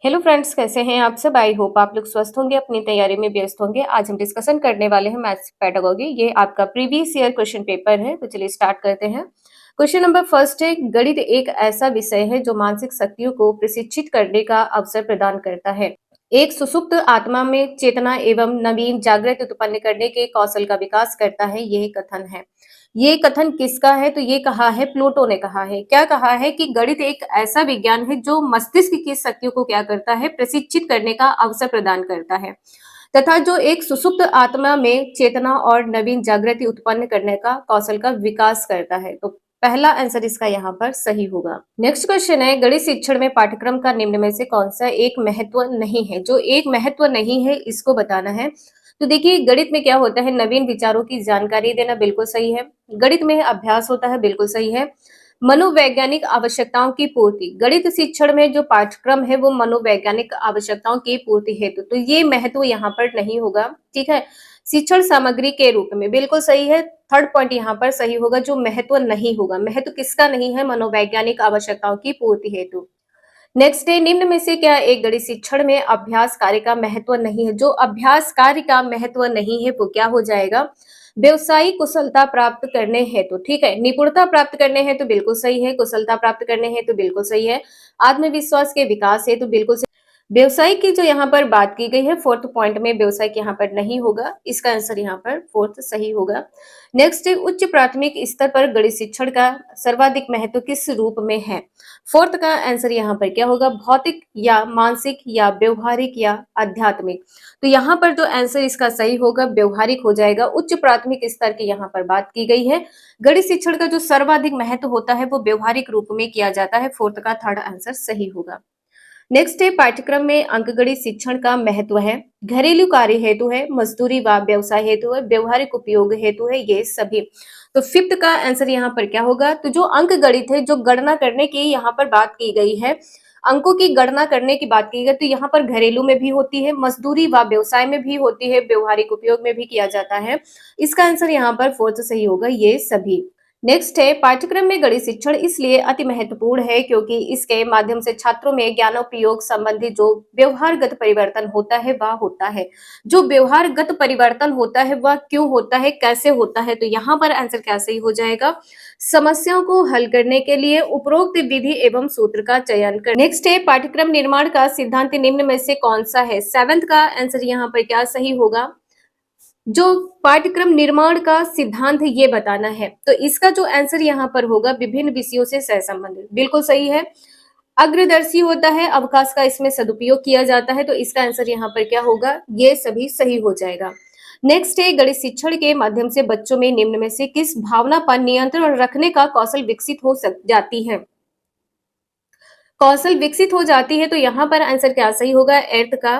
Hello friends, कैसे हैं आप सब। आई होप आप लोग स्वस्थ होंगे, अपनी तैयारी में व्यस्त होंगे। आज हम डिस्कशन करने वाले हैं मैथ्स पेडागोगी। ये आपका प्रीवियस ईयर क्वेश्चन पेपर है, तो चलिए स्टार्ट करते हैं। क्वेश्चन नंबर फर्स्ट है, गणित एक ऐसा विषय है जो मानसिक शक्तियों को प्रशिक्षित करने का अवसर प्रदान करता है। एक सुसुप्त आत्मा में चेतना एवं नवीन जागृत उत्पन्न करने के कौशल का विकास करता है, यही कथन है। ये कथन किसका है? तो ये कहा है, प्लूटो ने कहा है। क्या कहा है कि गणित एक ऐसा विज्ञान है जो मस्तिष्क की शक्तियों को क्या करता है, प्रशिक्षित करने का अवसर प्रदान करता है, तथा जो एक सुसुप्त आत्मा में चेतना और नवीन जागृति उत्पन्न करने का कौशल का विकास करता है। तो पहला आंसर इसका यहाँ पर सही होगा। नेक्स्ट क्वेश्चन है, गणित शिक्षण में पाठ्यक्रम का निम्न में से कौन सा एक महत्व नहीं है? जो एक महत्व नहीं है इसको बताना है। तो देखिए, गणित में क्या होता है, नवीन विचारों की जानकारी देना, बिल्कुल सही है। गणित में अभ्यास होता है, बिल्कुल सही है। मनोवैज्ञानिक आवश्यकताओं की पूर्ति, गणित शिक्षण में जो पाठ्यक्रम है वो मनोवैज्ञानिक आवश्यकताओं की पूर्ति हेतु, तो ये महत्व यहाँ पर नहीं होगा। ठीक है, शिक्षण सामग्री के रूप में, बिल्कुल सही है। थर्ड पॉइंट यहाँ पर सही होगा, जो महत्व नहीं होगा। महत्व किसका नहीं है? मनोवैज्ञानिक आवश्यकताओं की पूर्ति हेतु। नेक्स्ट है, निम्न में से क्या एक गणित शिक्षण में अभ्यास कार्य का महत्व नहीं है? जो अभ्यास कार्य का महत्व नहीं है वो क्या हो जाएगा? व्यवसायिक कुशलता प्राप्त करने हेतु। ठीक है, निपुणता प्राप्त करने हेतु बिल्कुल सही है, कुशलता प्राप्त करने हेतु बिल्कुल सही है, आत्मविश्वास के विकास हेतु बिल्कुल सही। व्यवसायिक की जो यहाँ पर बात की गई है फोर्थ पॉइंट में, व्यवसायिक यहाँ पर नहीं होगा, इसका आंसर यहाँ पर फोर्थ सही होगा। नेक्स्ट है, उच्च प्राथमिक स्तर पर गणित शिक्षण का सर्वाधिक महत्व किस रूप में है? फोर्थ का आंसर यहाँ पर क्या होगा? भौतिक या मानसिक या व्यवहारिक या आध्यात्मिक। तो यहाँ पर जो आंसर इसका सही होगा व्यवहारिक हो जाएगा। उच्च प्राथमिक स्तर की यहाँ पर बात की गई है। गणित शिक्षण का जो सर्वाधिक महत्व होता है वो व्यवहारिक रूप में किया जाता है। फोर्थ का थर्ड आंसर सही होगा। नेक्स्ट है, पाठ्यक्रम में अंकगणित शिक्षण का महत्व है। घरेलू कार्य हेतु है, मजदूरी व व्यवसाय हेतु है, व्यवहारिक उपयोग हेतु है, ये सभी। तो फिफ्थ का आंसर यहाँ पर क्या होगा? तो जो अंक गणित है, जो गणना करने की यहाँ पर बात की गई है, अंकों की गणना करने की बात की गई, तो यहाँ पर घरेलू में भी होती है, मजदूरी व व्यवसाय में भी होती है, व्यवहारिक उपयोग में भी किया जाता है। इसका आंसर यहाँ पर फोर्थ सही होगा, ये सभी। नेक्स्ट है, पाठ्यक्रम में गणित शिक्षण इसलिए अति महत्वपूर्ण है क्योंकि इसके माध्यम से छात्रों में ज्ञानोपयोग संबंधी जो व्यवहारगत परिवर्तन होता है वह होता है। जो व्यवहारगत परिवर्तन होता है वह क्यों होता है, कैसे होता है? तो यहाँ पर आंसर क्या सही हो जाएगा? समस्याओं को हल करने के लिए उपरोक्त विधि एवं सूत्र का चयन कर। नेक्स्ट है, पाठ्यक्रम निर्माण का सिद्धांत निम्न में से कौन सा है? सेवेंथ का आंसर यहाँ पर क्या सही होगा? जो पाठ्यक्रम निर्माण का सिद्धांत है ये बताना है, तो इसका जो आंसर यहाँ पर होगा, विभिन्न विषयों से सहसंबंधित, बिल्कुल सही है। अग्रदर्शी होता है, अवकाश का इसमें सदुपयोग किया जाता है, तो इसका आंसर यहाँ पर क्या होगा? ये सभी सही हो जाएगा। नेक्स्ट है, गणित शिक्षण के माध्यम से बच्चों में निम्न में से किस भावना पर नियंत्रण रखने का कौशल विकसित हो जाती है? कौशल विकसित हो जाती है, तो यहाँ पर आंसर क्या सही होगा? एर्थ का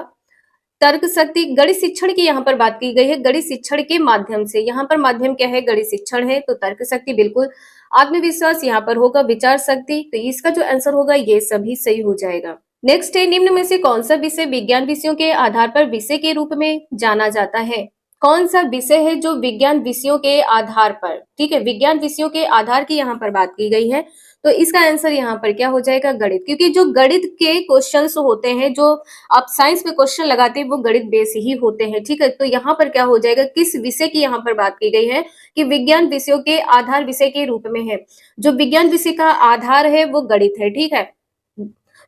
तर्क शक्ति। गणित शिक्षण की यहाँ पर बात की गई है, गणित शिक्षण के माध्यम से, यहाँ पर माध्यम क्या है? गणित शिक्षण है, तो तर्क शक्ति बिल्कुल। आत्मविश्वास यहाँ पर होगा विचार शक्ति, तो इसका जो आंसर होगा ये सभी सही हो जाएगा। नेक्स्ट है, निम्न में से कौन सा विषय विज्ञान विषयों के आधार पर विषय के रूप में जाना जाता है? कौन सा विषय है जो विज्ञान विषयों के आधार पर, ठीक है, विज्ञान विषयों के आधार की यहाँ पर बात की गई है, तो इसका आंसर यहाँ पर क्या हो जाएगा? गणित। क्योंकि जो गणित के क्वेश्चंस होते हैं, जो आप साइंस में क्वेश्चन लगाते हैं वो गणित बेस ही होते हैं। ठीक है, तो यहाँ पर क्या हो जाएगा? किस विषय की यहाँ पर बात की गई है कि विज्ञान विषयों के आधार विषय के रूप में है। जो विज्ञान विषय का आधार है वो गणित है। ठीक है,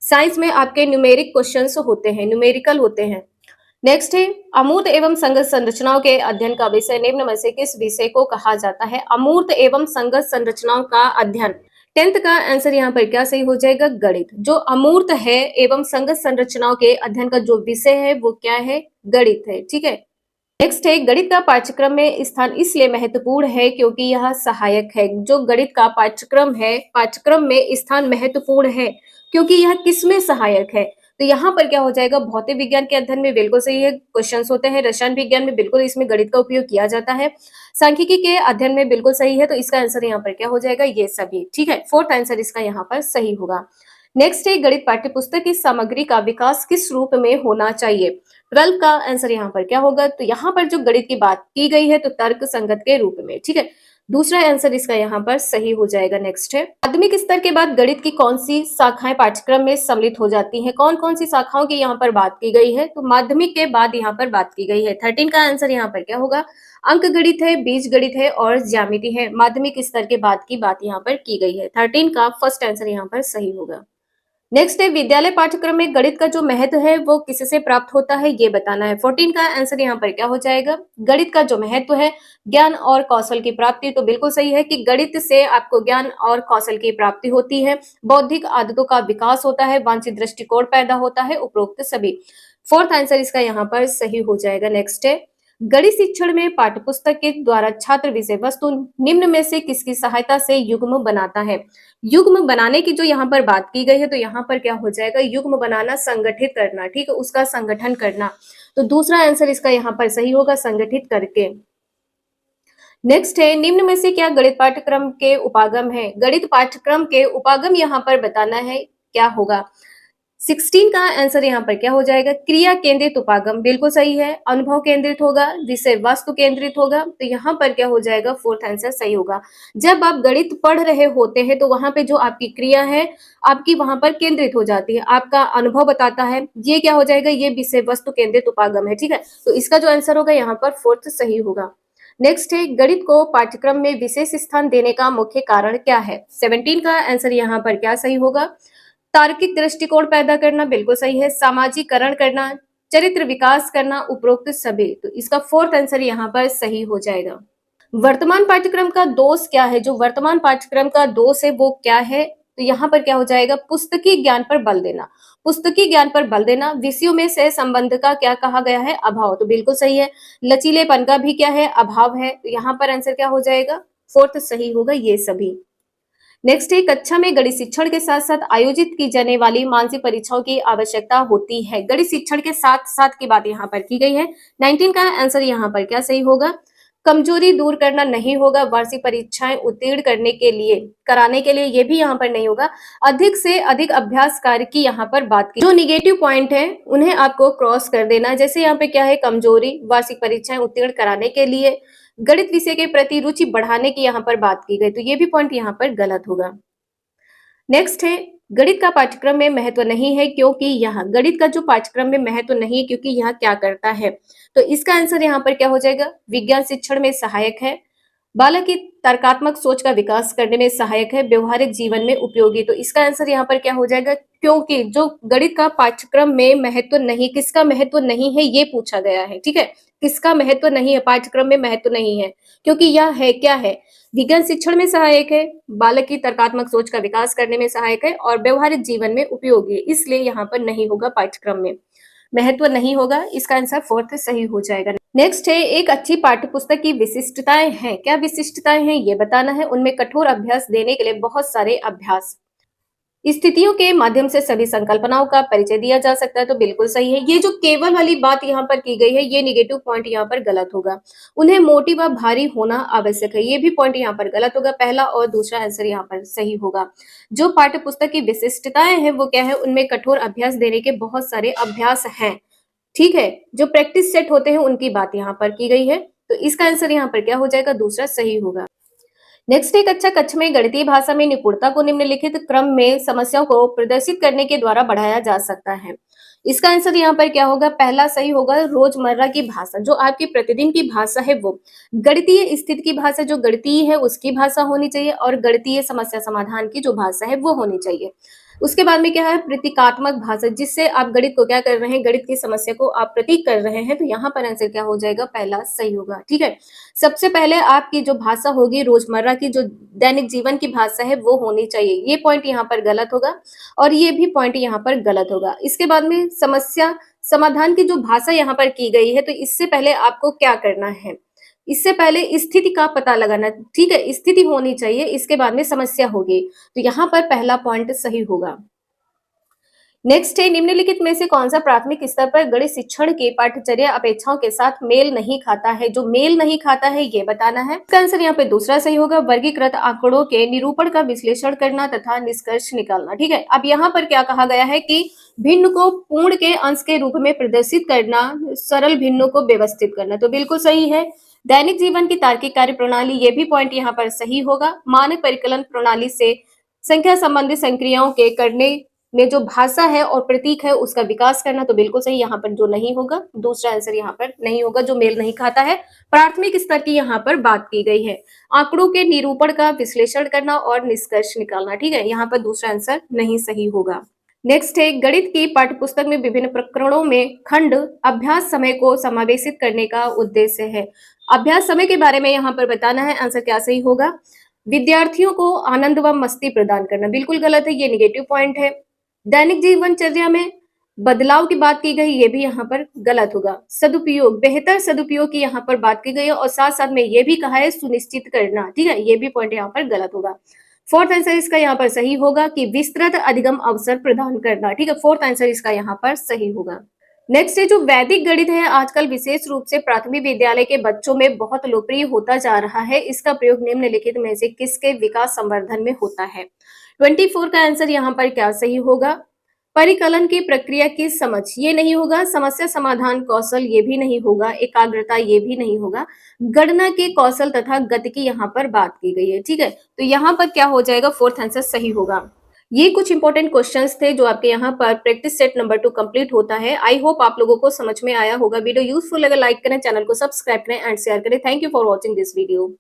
साइंस में आपके न्यूमेरिक क्वेश्चंस होते हैं, न्यूमेरिकल होते हैं। नेक्स्ट है, अमूर्त एवं संगत संरचनाओं के अध्ययन का विषय निम्न में से किस विषय को कहा जाता है? अमूर्त एवं संगत संरचनाओं का अध्ययन। टेंथ का आंसर यहाँ पर क्या सही हो जाएगा? गणित। जो अमूर्त है एवं संगत संरचनाओं के अध्ययन का जो विषय है वो क्या है? गणित है। ठीक है, नेक्स्ट है, गणित का पाठ्यक्रम में स्थान इसलिए महत्वपूर्ण है क्योंकि यह सहायक है। जो गणित का पाठ्यक्रम है, पाठ्यक्रम में स्थान महत्वपूर्ण है क्योंकि यह किसमें सहायक है? तो यहाँ पर क्या हो जाएगा? भौतिक विज्ञान के अध्ययन में बिल्कुल सही है, क्वेश्चंस होते हैं। रसायन विज्ञान में बिल्कुल इसमें गणित का उपयोग किया जाता है। सांख्यिकी के अध्ययन में बिल्कुल सही है, तो इसका आंसर यहाँ पर क्या हो जाएगा? ये सभी। ठीक है, फोर्थ आंसर इसका यहाँ पर सही होगा। नेक्स्ट है, गणित पाठ्यपुस्तक की सामग्री का विकास किस रूप में होना चाहिए? 12 का आंसर यहाँ पर क्या होगा? तो यहाँ पर जो गणित की बात की गई है तो तर्क संगत के रूप में। ठीक है, दूसरा आंसर इसका यहाँ पर सही हो जाएगा। नेक्स्ट है, माध्यमिक स्तर के बाद गणित की कौन सी शाखाएं पाठ्यक्रम में सम्मिलित हो जाती हैं? कौन कौन सी शाखाओं की यहाँ पर बात की गई है? तो माध्यमिक के बाद यहाँ पर बात की गई है। 13 का आंसर यहाँ पर क्या होगा? अंक गणित है, बीज गणित है और ज्यामिति है। माध्यमिक स्तर के बाद की बात यहाँ पर की गई है। 13 का फर्स्ट आंसर यहाँ पर सही होगा। नेक्स्ट है, विद्यालय पाठ्यक्रम में गणित का जो महत्व है वो किससे प्राप्त होता है, ये बताना है। 14 का आंसर यहाँ पर क्या हो जाएगा? गणित का जो महत्व है ज्ञान और कौशल की प्राप्ति। तो बिल्कुल सही है कि गणित से आपको ज्ञान और कौशल की प्राप्ति होती है, बौद्धिक आदतों का विकास होता है, वांछित दृष्टिकोण पैदा होता है, उपरोक्त सभी। फोर्थ आंसर इसका यहाँ पर सही हो जाएगा। नेक्स्ट है, गणित शिक्षण में पाठ्यपुस्तक के द्वारा छात्र विषय वस्तु निम्न में से किसकी सहायता से युग्म बनाता है? युग्म बनाने की जो यहाँ पर बात की गई है, तो यहाँ पर क्या हो जाएगा? युग्म बनाना, संगठित करना, ठीक है, उसका संगठन करना। तो दूसरा आंसर इसका यहाँ पर सही होगा, संगठित करके। नेक्स्ट है, निम्न में से क्या गणित पाठ्यक्रम के उपागम है? गणित पाठ्यक्रम के उपागम यहाँ पर बताना है, क्या होगा? 16 का आंसर यहाँ पर क्या हो जाएगा? क्रिया केंद्रित उपागम। बिल्कुल सही है। अनुभव केंद्रित होगा, विषय वस्तु केंद्रित होगा। तो यहाँ पर क्या हो जाएगा? फोर्थ आंसर सही होगा। जब आप गणित पढ़ रहे होते हैं तो वहां पे जो आपकी क्रिया है आपकी वहां पर केंद्रित हो जाती है, आपका अनुभव बताता है, ये क्या हो जाएगा? ये विषय वस्तु केंद्रित उपागम है, ठीक है। तो इसका जो आंसर होगा यहाँ पर फोर्थ सही होगा। नेक्स्ट है, गणित को पाठ्यक्रम में विशेष स्थान देने का मुख्य कारण क्या है? 17 का आंसर यहाँ पर क्या सही होगा? तार्किक दृष्टिकोण पैदा करना। बिल्कुल सही है। सामाजिकरण करना, चरित्र विकास करना, उपरोक्त सभी। तो इसका फोर्थ आंसर यहाँ पर सही हो जाएगा। वर्तमान पाठ्यक्रम का दोष क्या है? जो वर्तमान पाठ्यक्रम का दोष है वो क्या है? तो यहाँ पर क्या हो जाएगा? पुस्तकीय ज्ञान पर बल देना। पुस्तकीय ज्ञान पर बल देना। विषयों में सह संबंध का क्या कहा गया है? अभाव। तो बिल्कुल सही है। लचीलेपन का भी क्या है? अभाव है। तो यहाँ पर आंसर क्या हो जाएगा? फोर्थ सही होगा, ये सभी। नेक्स्ट है, कक्षा में गणित शिक्षण के साथ साथ आयोजित की जाने वाली मानसिक परीक्षाओं की आवश्यकता होती है। गणित शिक्षण के साथ साथ की बात यहाँ पर की गई है। 19 का आंसर यहाँ पर क्या सही होगा? कमजोरी दूर करना नहीं होगा, वार्षिक परीक्षाएं उत्तीर्ण करने के लिए, कराने के लिए, ये भी यहाँ पर नहीं होगा। अधिक से अधिक अभ्यास कार्य की यहाँ पर बात की। जो निगेटिव पॉइंट है उन्हें आपको क्रॉस कर देना। जैसे यहाँ पे क्या है? कमजोरी, वार्षिक परीक्षाएं उत्तीर्ण कराने के लिए, गणित विषय के प्रति रुचि बढ़ाने की यहाँ पर बात की गई। तो ये भी पॉइंट यहाँ पर गलत होगा। नेक्स्ट है, गणित का पाठ्यक्रम में महत्व नहीं है क्योंकि यहाँ, गणित का जो पाठ्यक्रम में महत्व नहीं है क्योंकि यहाँ क्या करता है? तो इसका आंसर यहाँ पर क्या हो जाएगा? विज्ञान शिक्षण में सहायक है, बालक की तर्कात्मक सोच का विकास करने में सहायक है, व्यवहारिक जीवन में उपयोगी। तो इसका आंसर यहाँ पर क्या हो जाएगा? क्योंकि जो गणित का पाठ्यक्रम में महत्व नहीं, किसका महत्व नहीं है ये पूछा गया है, ठीक है। किसका महत्व नहीं है? पाठ्यक्रम में महत्व नहीं है क्योंकि यह है, क्या है? विज्ञान शिक्षण में सहायक है, बालक की तर्कात्मक सोच का विकास करने में सहायक है और व्यवहारिक जीवन में उपयोगी है, इसलिए यहाँ पर नहीं होगा, पाठ्यक्रम में महत्व नहीं होगा। इसका आंसर फोर्थ सही हो जाएगा। नेक्स्ट है, एक अच्छी पाठ्यपुस्तक की विशिष्टताएं हैं। क्या विशिष्टताएं हैं ये बताना है। उनमें कठोर अभ्यास देने के लिए बहुत सारे अभ्यास, स्थितियों के माध्यम से सभी संकल्पनाओं का परिचय दिया जा सकता है। तो बिल्कुल सही है। ये जो केवल वाली बात यहाँ पर की गई है, ये निगेटिव पॉइंट यहाँ पर गलत होगा। उन्हें मोटी व भारी होना आवश्यक है, ये भी पॉइंट यहाँ पर गलत होगा। पहला और दूसरा आंसर यहाँ पर सही होगा। जो पाठ्य पुस्तक की विशिष्टताएं हैं वो क्या है? उनमें कठोर अभ्यास देने के बहुत सारे अभ्यास हैं, ठीक है। जो प्रैक्टिस सेट होते हैं उनकी बात यहाँ पर की गई है। तो इसका आंसर यहाँ पर क्या हो जाएगा? दूसरा सही होगा। नेक्स्ट, एक अच्छा कक्षा में गणितीय भाषा में निपुणता को निम्नलिखित क्रम में समस्याओं को प्रदर्शित करने के द्वारा बढ़ाया जा सकता है। इसका आंसर यहाँ पर क्या होगा? पहला सही होगा, रोजमर्रा की भाषा, जो आपकी प्रतिदिन की भाषा है वो। गणितीय स्थिति की भाषा जो गणितीय है उसकी भाषा होनी चाहिए और गणितीय समस्या समाधान की जो भाषा है वो होनी चाहिए। उसके बाद में क्या है? प्रतीकात्मक भाषा, जिससे आप गणित को क्या कर रहे हैं? गणित की समस्या को आप प्रतीक कर रहे हैं। तो यहाँ पर आंसर क्या हो जाएगा? पहला सही होगा, ठीक है। सबसे पहले आपकी जो भाषा होगी रोजमर्रा की, जो दैनिक जीवन की भाषा है वो होनी चाहिए, ये पॉइंट यहाँ पर गलत होगा और ये भी पॉइंट यहाँ पर गलत होगा। इसके बाद में समस्या समाधान की जो भाषा यहाँ पर की गई है, तो इससे पहले आपको क्या करना है? इससे पहले स्थिति का पता लगाना, ठीक है, स्थिति होनी चाहिए, इसके बाद में समस्या होगी। तो यहाँ पर पहला पॉइंट सही होगा। नेक्स्ट है, निम्नलिखित में से कौन सा प्राथमिक स्तर पर गणित शिक्षण की पाठ्यचर्या अपेक्षाओं के साथ मेल नहीं खाता है? जो मेल नहीं खाता है ये बताना है। इसका आंसर यहाँ पे दूसरा सही होगा, वर्गीकृत आंकड़ों के निरूपण का विश्लेषण करना तथा निष्कर्ष निकालना। ठीक है, अब यहाँ पर क्या कहा गया है कि भिन्न को पूर्ण के अंश के रूप में प्रदर्शित करना, सरल भिन्नों को व्यवस्थित करना, तो बिल्कुल सही है। दैनिक जीवन की तार्किक कार्य प्रणाली, ये भी पॉइंट यहाँ पर सही होगा। मानक परिकलन प्रणाली से संख्या संबंधित संक्रियाओं के करने में जो भाषा है और प्रतीक है उसका विकास करना, तो बिल्कुल सही। यहाँ पर जो नहीं होगा, दूसरा आंसर यहाँ पर नहीं होगा, जो मेल नहीं खाता है। प्राथमिक स्तर की यहाँ पर बात की गई है। आंकड़ों के निरूपण का विश्लेषण करना और निष्कर्ष निकालना। ठीक है, यहाँ पर दूसरा आंसर नहीं सही होगा। नेक्स्ट है, गणित की पाठ्यपुस्तक में विभिन्न प्रकरणों में खंड अभ्यास समय को समावेशित करने का उद्देश्य है। अभ्यास समय के बारे में यहाँ पर बताना है। आंसर क्या सही होगा? विद्यार्थियों को आनंद व मस्ती प्रदान करना, बिल्कुल गलत है, ये निगेटिव पॉइंट है। दैनिक जीवनचर्या में बदलाव की बात की गई, ये भी यहाँ पर गलत होगा। सदुपयोग, बेहतर सदुपयोग की यहाँ पर बात की गई है और साथ साथ में ये भी कहा है सुनिश्चित करना। ठीक है, ये भी पॉइंट यहाँ पर गलत होगा। फोर्थ आंसर इसका यहाँ पर सही होगा कि विस्तृत अधिगम अवसर प्रदान करना। ठीक है, फोर्थ आंसर इसका यहाँ पर सही होगा। नेक्स्ट है, जो वैदिक गणित है आजकल विशेष रूप से प्राथमिक विद्यालय के बच्चों में बहुत लोकप्रिय होता जा रहा है। इसका प्रयोग निम्नलिखित में से किसके विकास संवर्धन में होता है? 24 का आंसर यहाँ पर क्या सही होगा? परिकलन की प्रक्रिया की समझ, ये नहीं होगा। समस्या समाधान कौशल, ये भी नहीं होगा। एकाग्रता, ये भी नहीं होगा। गणना के कौशल तथा गति की यहाँ पर बात की गई है। ठीक है, तो यहाँ पर क्या हो जाएगा? फोर्थ आंसर सही होगा। ये कुछ इंपॉर्टेंट क्वेश्चंस थे जो आपके यहाँ पर प्रैक्टिस सेट नंबर 2 कंप्लीट होता है। आई होप आप लोगों को समझ में आया होगा। वीडियो यूजफुल लगे लाइक करें, चैनल को सब्सक्राइब करें एंड शेयर करें। Thank you for watching this video.